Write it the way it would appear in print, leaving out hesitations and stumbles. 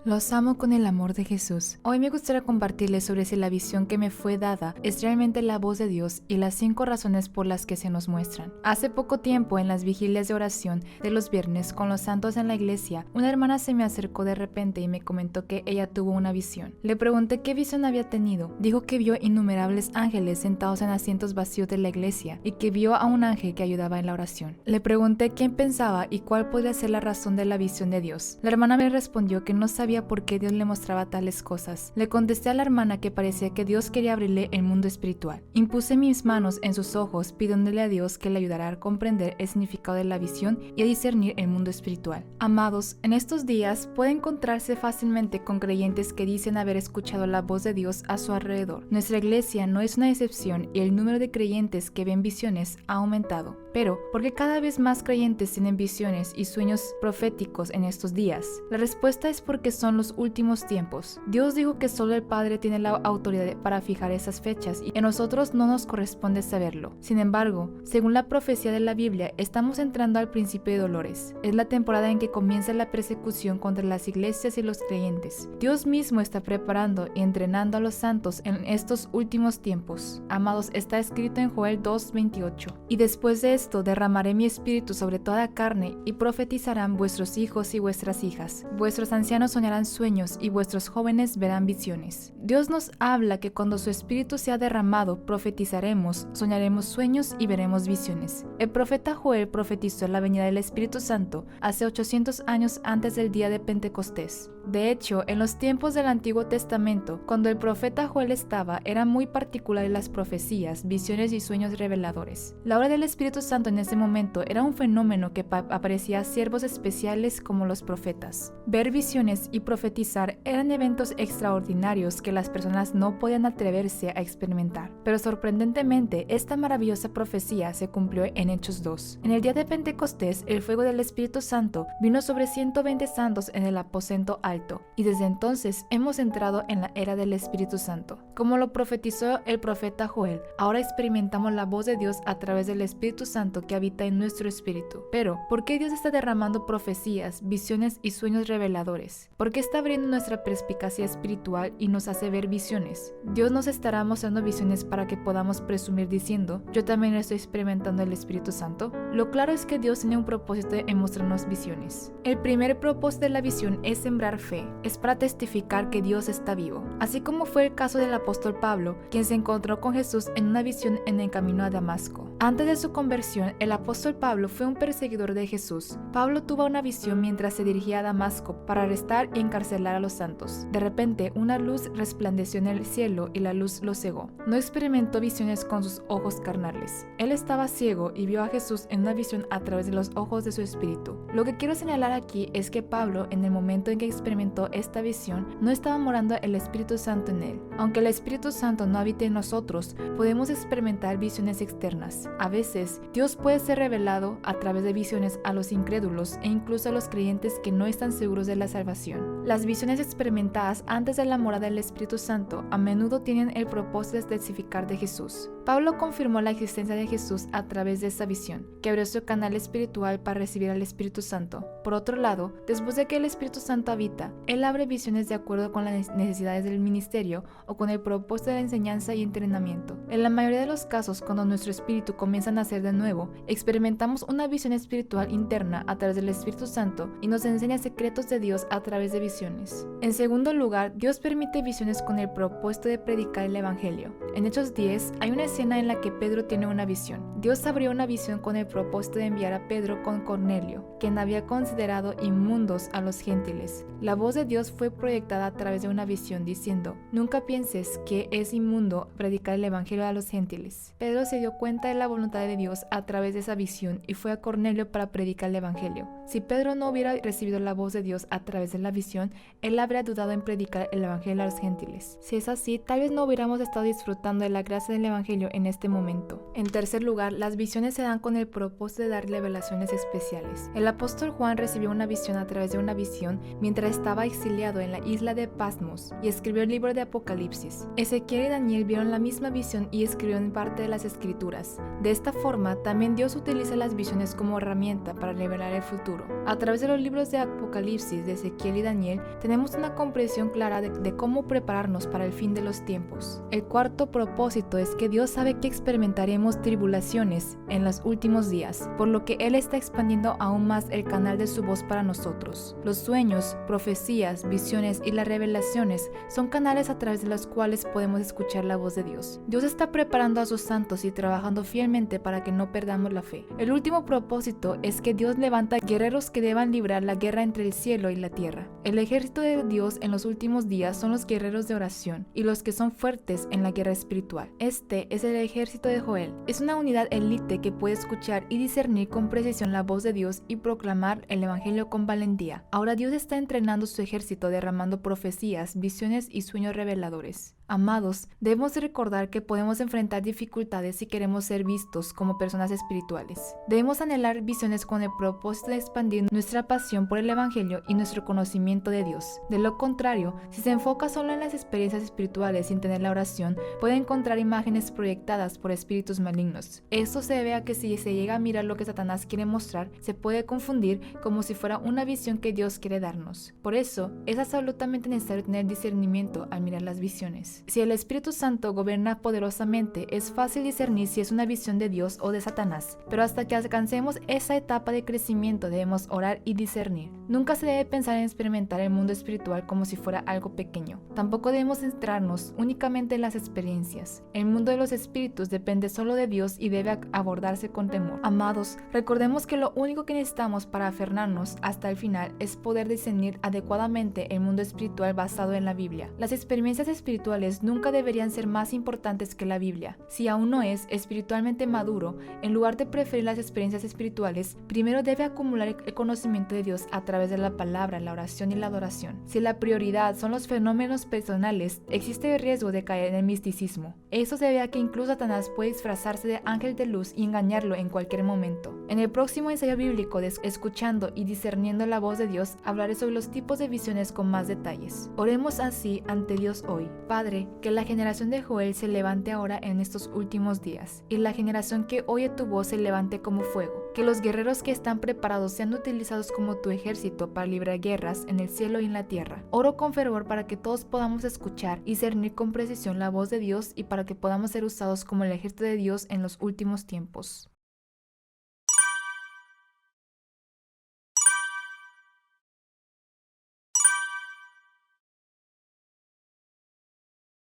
Los amo con el amor de Jesús. Hoy me gustaría compartirles sobre si la visión que me fue dada es realmente la voz de Dios y las 5 razones por las que se nos muestran. Hace poco tiempo, en las vigilias de oración de los viernes con los santos en la iglesia, una hermana se me acercó de repente y me comentó que ella tuvo una visión. Le pregunté qué visión había tenido. Dijo que vio innumerables ángeles sentados en asientos vacíos de la iglesia y que vio a un ángel que ayudaba en la oración. Le pregunté quién pensaba y cuál podría ser la razón de la visión de Dios. La hermana me respondió que no sabía por qué Dios le mostraba tales cosas. Le contesté a la hermana que parecía que Dios quería abrirle el mundo espiritual. Impuse mis manos en sus ojos pidiéndole a Dios que le ayudara a comprender el significado de la visión y a discernir el mundo espiritual. Amados, en estos días puede encontrarse fácilmente con creyentes que dicen haber escuchado la voz de Dios a su alrededor. Nuestra iglesia no es una excepción y el número de creyentes que ven visiones ha aumentado. Pero, ¿por qué cada vez más creyentes tienen visiones y sueños proféticos en estos días? La respuesta es porque son los últimos tiempos. Dios dijo que solo el Padre tiene la autoridad para fijar esas fechas y a nosotros no nos corresponde saberlo. Sin embargo, según la profecía de la Biblia, estamos entrando al principio de dolores. Es la temporada en que comienza la persecución contra las iglesias y los creyentes. Dios mismo está preparando y entrenando a los santos en estos últimos tiempos. Amados, está escrito en Joel 2:28. Y después de esto derramaré mi espíritu sobre toda carne y profetizarán vuestros hijos y vuestras hijas. Vuestros ancianos soñarán sueños y vuestros jóvenes verán visiones. Dios nos habla que cuando su espíritu sea derramado, profetizaremos, soñaremos sueños y veremos visiones. El profeta Joel profetizó la venida del Espíritu Santo hace 800 años antes del día de Pentecostés. De hecho, en los tiempos del Antiguo Testamento, cuando el profeta Joel estaba, eran muy particulares las profecías, visiones y sueños reveladores. La obra del Espíritu Santo en ese momento era un fenómeno que aparecía a siervos especiales como los profetas. Ver visiones y profetizar eran eventos extraordinarios que las personas no podían atreverse a experimentar. Pero sorprendentemente, esta maravillosa profecía se cumplió en Hechos 2. En el día de Pentecostés, el fuego del Espíritu Santo vino sobre 120 santos en el aposento alto, y desde entonces hemos entrado en la era del Espíritu Santo. Como lo profetizó el profeta Joel, ahora experimentamos la voz de Dios a través del Espíritu Santo que habita en nuestro espíritu. Pero, ¿por qué Dios está derramando profecías, visiones y sueños reveladores? ¿Por qué está abriendo nuestra perspicacia espiritual y nos hace ver visiones? Dios nos estará mostrando visiones para que podamos presumir diciendo, yo también estoy experimentando el Espíritu Santo. Lo claro es que Dios tiene un propósito en mostrarnos visiones. El primer propósito de la visión es sembrar fe, es para testificar que Dios está vivo. Así como fue el caso del apóstol Pablo, quien se encontró con Jesús en una visión en el camino a Damasco. Antes de su conversión, el apóstol Pablo fue un perseguidor de Jesús. Pablo tuvo una visión mientras se dirigía a Damasco para arrestar y encarcelar a los santos. De repente, una luz resplandeció en el cielo y la luz lo cegó. No experimentó visiones con sus ojos carnales. Él estaba ciego y vio a Jesús en una visión a través de los ojos de su espíritu. Lo que quiero señalar aquí es que Pablo, en el momento en que experimentó esta visión, no estaba morando el Espíritu Santo en él. Aunque el Espíritu Santo no habite en nosotros, podemos experimentar visiones externas. A veces, Dios puede ser revelado a través de visiones a los incrédulos e incluso a los creyentes que no están seguros de la salvación. Las visiones experimentadas antes de la morada del Espíritu Santo a menudo tienen el propósito de testificar de Jesús. Pablo confirmó la existencia de Jesús a través de esta visión, que abrió su canal espiritual para recibir al Espíritu Santo. Por otro lado, después de que el Espíritu Santo habita, Él abre visiones de acuerdo con las necesidades del ministerio o con el propósito de la enseñanza y entrenamiento. En la mayoría de los casos, cuando nuestro espíritu comienza a nacer de nuevo, experimentamos una visión espiritual interna a través del Espíritu Santo y nos enseña secretos de Dios a través de visiones. En segundo lugar, Dios permite visiones con el propósito de predicar el Evangelio. En Hechos 10 hay una escena en la que Pedro tiene una visión. Dios abrió una visión con el propósito de enviar a Pedro con Cornelio, quien había considerado inmundos a los gentiles. La voz de Dios fue proyectada a través de una visión diciendo, nunca pienses que es inmundo predicar el Evangelio a los gentiles. Pedro se dio cuenta de la voluntad de Dios a través de esa visión y fue a Cornelio para predicar el Evangelio. Si Pedro no hubiera recibido la voz de Dios a través de la visión, él habría dudado en predicar el Evangelio a los gentiles. Si es así, tal vez no hubiéramos estado disfrutando de la gracia del Evangelio en este momento. En tercer lugar, las visiones se dan con el propósito de dar revelaciones especiales. El apóstol Juan recibió una visión a través de una visión mientras estaba exiliado en la isla de Patmos y escribió el libro de Apocalipsis. Ezequiel y Daniel vieron la misma visión y escribieron parte de las escrituras. De esta forma, también Dios utiliza las visiones como herramienta para revelar el futuro. A través de los libros de Apocalipsis de Ezequiel y Daniel, Él, tenemos una comprensión clara de cómo prepararnos para el fin de los tiempos. El cuarto propósito es que Dios sabe que experimentaremos tribulaciones en los últimos días, por lo que Él está expandiendo aún más el canal de su voz para nosotros. Los sueños, profecías, visiones y las revelaciones son canales a través de los cuales podemos escuchar la voz de Dios. Dios está preparando a sus santos y trabajando fielmente para que no perdamos la fe. El último propósito es que Dios levanta guerreros que deban librar la guerra entre el cielo y la tierra. El ejército de Dios en los últimos días son los guerreros de oración y los que son fuertes en la guerra espiritual. Este es el ejército de Joel. Es una unidad élite que puede escuchar y discernir con precisión la voz de Dios y proclamar el evangelio con valentía. Ahora Dios está entrenando su ejército derramando profecías, visiones y sueños reveladores. Amados, debemos recordar que podemos enfrentar dificultades si queremos ser vistos como personas espirituales. Debemos anhelar visiones con el propósito de expandir nuestra pasión por el evangelio y nuestro conocimiento de Dios. De lo contrario, si se enfoca solo en las experiencias espirituales sin tener la oración, puede encontrar imágenes proyectadas por espíritus malignos. Esto se debe a que si se llega a mirar lo que Satanás quiere mostrar, se puede confundir como si fuera una visión que Dios quiere darnos. Por eso, es absolutamente necesario tener discernimiento al mirar las visiones. Si el Espíritu Santo gobierna poderosamente, es fácil discernir si es una visión de Dios o de Satanás, pero hasta que alcancemos esa etapa de crecimiento debemos orar y discernir. Nunca se debe pensar en experimentar el mundo espiritual como si fuera algo pequeño. Tampoco debemos centrarnos únicamente en las experiencias. El mundo de los espíritus depende solo de Dios y debe abordarse con temor. Amados, recordemos que lo único que necesitamos para aferrarnos hasta el final es poder discernir adecuadamente el mundo espiritual basado en la Biblia. Las experiencias espirituales nunca deberían ser más importantes que la Biblia. Si aún no es espiritualmente maduro, en lugar de preferir las experiencias espirituales, primero debe acumular el conocimiento de Dios a través de la palabra, la oración y la adoración. Si la prioridad son los fenómenos personales, existe el riesgo de caer en el misticismo. Eso se debe a que incluso Satanás puede disfrazarse de ángel de luz y engañarlo en cualquier momento. En el próximo ensayo bíblico de Escuchando y discerniendo la voz de Dios, hablaré sobre los tipos de visiones con más detalles. Oremos así ante Dios hoy. Padre, que la generación de Joel se levante ahora en estos últimos días, y la generación que oye tu voz se levante como fuego. Que los guerreros que están preparados sean utilizados como tu ejército para librar guerras en el cielo y en la tierra. Oro con fervor para que todos podamos escuchar y discernir con precisión la voz de Dios y para que podamos ser usados como el ejército de Dios en los últimos tiempos.